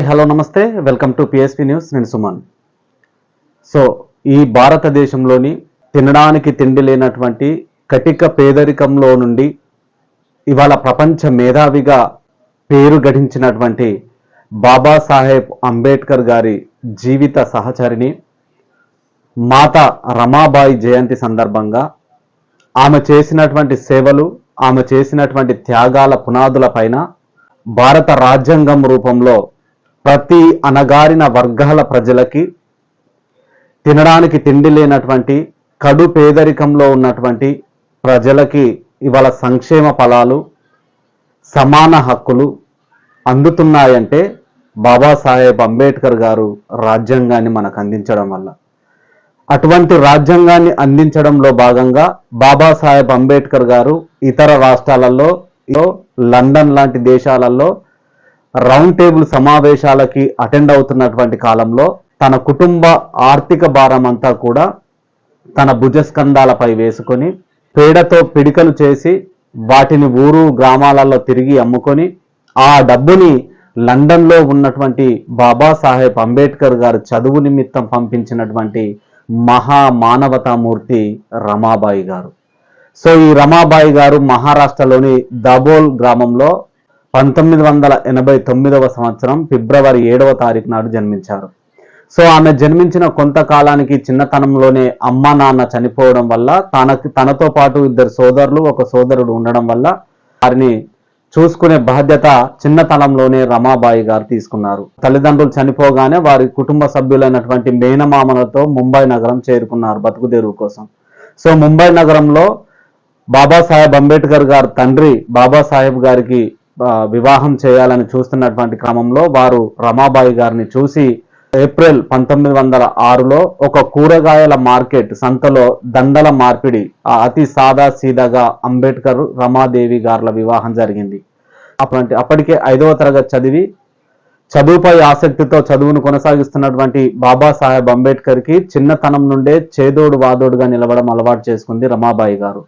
Hello నమస్తే, welcome to PSP news. నేను Suman. So ఈ భారతదేశంలోని తినడానికి తిండి లేనటువంటి కటిక పేదరికంలో నుండి ఇవాళ ప్రపంచ మేధావిగా పేరు గడించినటువంటి బాబాసాహెబ్ అంబేద్కర్ గారి జీవిత సహచరిని మాతా రమాబాయి జయంతి సందర్భంగా ఆమె చేసినటువంటి సేవలు, ఆమె చేసినటువంటి త్యాగాల పునాదులపైన భారత రాజ్యాంగం రూపంలో ప్రతి అణగారిన వర్గాల ప్రజలకి, తినడానికి తిండి లేనటువంటి కడు పేదరికంలో ఉన్నటువంటి ప్రజలకి ఇవాళ సంక్షేమ ఫలాలు, సమాన హక్కులు అందుతున్నాయంటే బాబాసాహెబ్ అంబేద్కర్ గారు రాజ్యాంగాన్ని మనకు అందించడం వల్ల. అటువంటి రాజ్యాంగాన్ని అందించడంలో భాగంగా బాబాసాహెబ్ అంబేద్కర్ గారు ఇతర రాష్ట్రాలలో, లండన్ లాంటి దేశాలలో రౌండ్ టేబుల్ సమావేశాలకి అటెండ్ అవుతున్నటువంటి కాలంలో తన కుటుంబ ఆర్థిక భారం అంతా కూడా తన భుజస్కంధాలపై వేసుకొని పేడతో పిడికలు చేసి వాటిని ఊరు గ్రామాలలో తిరిగి అమ్ముకొని ఆ డబ్బుని లండన్లో ఉన్నటువంటి బాబాసాహెబ్ అంబేద్కర్ గారు చదువు నిమిత్తం పంపించినటువంటి మహా మానవతామూర్తి రమాబాయి గారు. సో ఈ రమాబాయి గారు మహారాష్ట్రలోని దాబోల్ గ్రామంలో 1989 సంవత్సరం ఫిబ్రవరి 7వ తారీఖు నాడు జన్మించారు. సో ఆమె జన్మించిన కొంతకాలానికి చిన్నతనంలోనే అమ్మ నాన్న చనిపోవడం వల్ల తనతో పాటు 2 సోదరులు, 1 సోదరుడు ఉండడం వల్ల వారిని చూసుకునే బాధ్యత చిన్నతనంలోనే రమాబాయి గారు తీసుకున్నారు. తల్లిదండ్రులు చనిపోగానే వారి కుటుంబ సభ్యులైనటువంటి మేనమామలతో ముంబై నగరం చేరుకున్నారు బతుకుదెరువు కోసం. సో ముంబై నగరంలో బాబాసాహెబ్ అంబేద్కర్ గారు తండ్రి బాబాసాహెబ్ గారికి వివాహం చేయాలని చూస్తున్నటువంటి క్రమంలో వారు రమాబాయి గారిని చూసి ఏప్రిల్ 1906లో ఒక కూరగాయల మార్కెట్ సంతలో దండల మార్పిడి అతి సాదా సీదాగా అంబేద్కర్ రమాదేవి గారుల వివాహం జరిగింది. అప్పటికే 5వ తరగతి చదివి చదువుపై ఆసక్తితో చదువును కొనసాగిస్తున్నటువంటి బాబాసాహెబ్ అంబేద్కర్కి చిన్నతనం నుండే చేదోడు వాదోడుగా నిలవడం అలవాటు చేసుకుంది రమాబాయి గారు.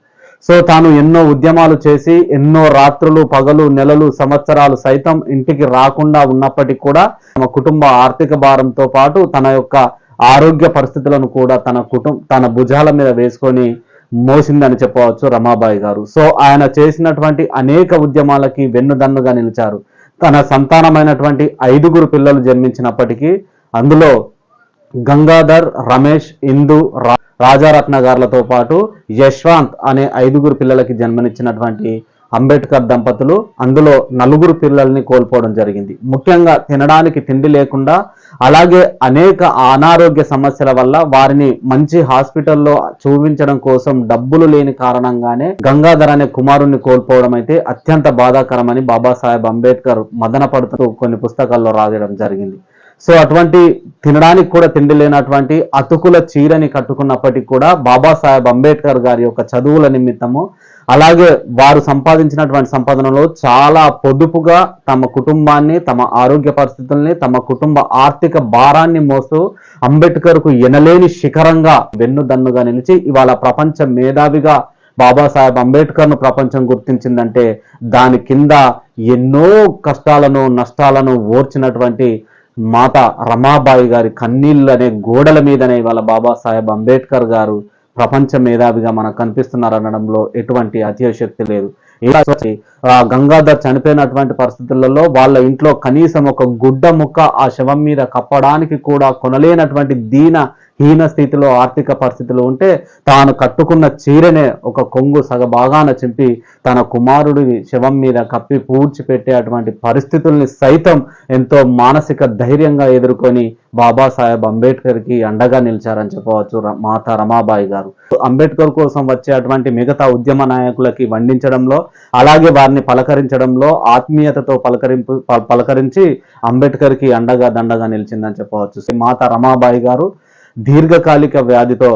సో తాను ఎన్నో ఉద్యమాలు చేసి ఎన్నో రాత్రులు, పగలు, నెలలు, సంవత్సరాలు సైతం ఇంటికి రాకుండా ఉన్నప్పటికీ కూడా తమ కుటుంబ ఆర్థిక భారంతో పాటు తన యొక్క ఆరోగ్య పరిస్థితులను కూడా తన భుజాల మీద వేసుకొని మోసిందని చెప్పవచ్చు రమాబాయి గారు. సో ఆయన చేసినటువంటి అనేక ఉద్యమాలకి వెన్నుదన్నుగా నిలిచారు. తన సంతానమైనటువంటి 5 పిల్లలు జన్మించినప్పటికీ అందులో గంగాధర్, రమేష్, ఇందు, రాజారత్న గారులతో పాటు యశ్వంత్ అనే 5 పిల్లలకి జన్మనిచ్చినటువంటి అంబేద్కర్ దంపతులు అందులో 4 పిల్లల్ని కోల్పోవడం జరిగింది. ముఖ్యంగా తినడానికి తిండి లేకుండా, అలాగే అనేక అనారోగ్య సమస్యల వల్ల వారిని మంచి హాస్పిటల్లో చూపించడం కోసం డబ్బులు లేని కారణంగానే గంగాధర్ అనే కుమారుణ్ణి కోల్పోవడం అయితే అత్యంత బాధాకరమని బాబాసాహెబ్ అంబేద్కర్ మదన పడుతూ కొన్ని పుస్తకాల్లో రాయడం జరిగింది. సో అటువంటి తినడానికి కూడా తిండి లేనటువంటి అతుకుల చీరని కట్టుకున్నప్పటికీ కూడా బాబాసాహెబ్ అంబేద్కర్ గారి యొక్క చదువుల నిమిత్తము, అలాగే వారు సంపాదించినటువంటి సంపాదనలో చాలా పొదుపుగా తమ కుటుంబాన్ని, తమ ఆరోగ్య పరిస్థితుల్ని, తమ కుటుంబ ఆర్థిక భారాన్ని మోస్తూ అంబేద్కర్కు ఎనలేని శిఖరంగా వెన్నుదన్నుగా నిలిచి ఇవాళ ప్రపంచ మేధావిగా బాబాసాహెబ్ అంబేద్కర్ను ప్రపంచం గుర్తించిందంటే దాని కింద ఎన్నో కష్టాలను, నష్టాలను ఓర్చినటువంటి మాత రమాబాయి గారి కన్నీళ్ళు అనే గోడల మీదనే ఇవాళ బాబాసాహెబ్ అంబేద్కర్ గారు ప్రపంచ మేధావిగా మనకు కనిపిస్తున్నారనడంలో ఎటువంటి అతిశయోక్తి లేదు. గంగాధర్ చనిపోయినటువంటి పరిస్థితులలో వాళ్ళ ఇంట్లో కనీసం ఒక గుడ్డ ముక్క ఆ శవం మీద కప్పడానికి కూడా కొనలేనటువంటి హీన స్థితిలో ఆర్థిక పరిస్థితులు ఉంటే తాను కట్టుకున్న చీరనే ఒక కొంగు సగభాగాన చింపి తన కుమారుడి శవం మీద కప్పి పూడ్చిపెట్టే అటువంటి పరిస్థితుల్ని సైతం ఎంతో మానసిక ధైర్యంగా ఎదుర్కొని బాబాసాహెబ్ అంబేద్కర్కి అండగా నిలిచారని చెప్పవచ్చు మాతా రమాబాయి గారు. అంబేద్కర్ కోసం వచ్చే అటువంటి మిగతా ఉద్యమ నాయకులకి వండించడంలో, అలాగే వారిని పలకరించడంలో ఆత్మీయతతో పలకరించి అంబేద్కర్కి అండగా దండగా నిలిచిందని చెప్పవచ్చు. మాతా రమాబాయి గారు దీర్ఘకాలిక వ్యాధితో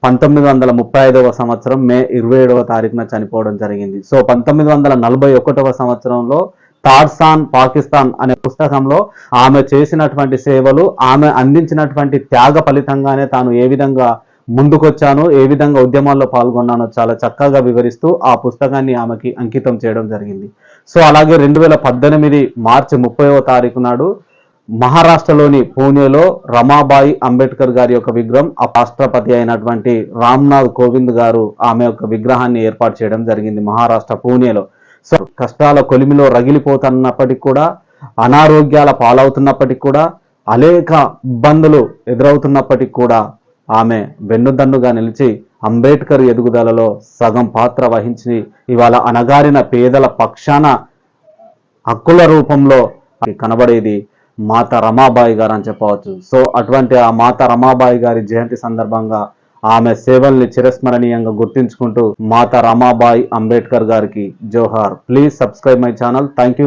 1935 సంవత్సరం మే 27వ తారీఖున చనిపోవడం జరిగింది. సో 1941 సంవత్సరంలో తార్సాన్ పాకిస్తాన్ అనే పుస్తకంలో ఆమె చేసినటువంటి సేవలు, ఆమె అందించినటువంటి త్యాగ ఫలితంగానే తాను ఏ విధంగా ముందుకొచ్చాను, ఏ విధంగా ఉద్యమాల్లో పాల్గొన్నానో చాలా చక్కగా వివరిస్తూ ఆ పుస్తకాన్ని ఆమెకి అంకితం చేయడం జరిగింది. సో అలాగే 2018 మార్చి 30వ తారీఖు నాడు మహారాష్ట్రలోని పూణేలో రమాబాయి అంబేద్కర్ గారి యొక్క విగ్రహం, ఆ రాష్ట్రపతి అయినటువంటి రామ్నాథ్ కోవింద్ గారు ఆమె యొక్క విగ్రహాన్ని ఏర్పాటు చేయడం జరిగింది మహారాష్ట్ర పూణేలో. సో కష్టాల కొలిమిలో రగిలిపోతున్నప్పటికీ కూడా, అనారోగ్యాల పాలవుతున్నప్పటికీ కూడా, అనేక ఇబ్బందులు ఎదురవుతున్నప్పటికీ కూడా ఆమె వెన్నుదన్నుగా నిలిచి అంబేద్కర్ ఎదుగుదలలో సగం పాత్ర వహించి ఇవాళ అణగారిన పేదల పక్షాన హక్కుల రూపంలో కనబడేది మాత రమాబాయి గారు అని చెప్పవచ్చు. సో అటువంటి ఆ మాత రమాబాయి గారి జయంతి సందర్భంగా ఆమె సేవల్ని చిరస్మరణీయంగా గుర్తించుకుంటూ మాత రమాబాయి అంబేద్కర్ గారికి జోహార్. Please subscribe my channel. Thank you.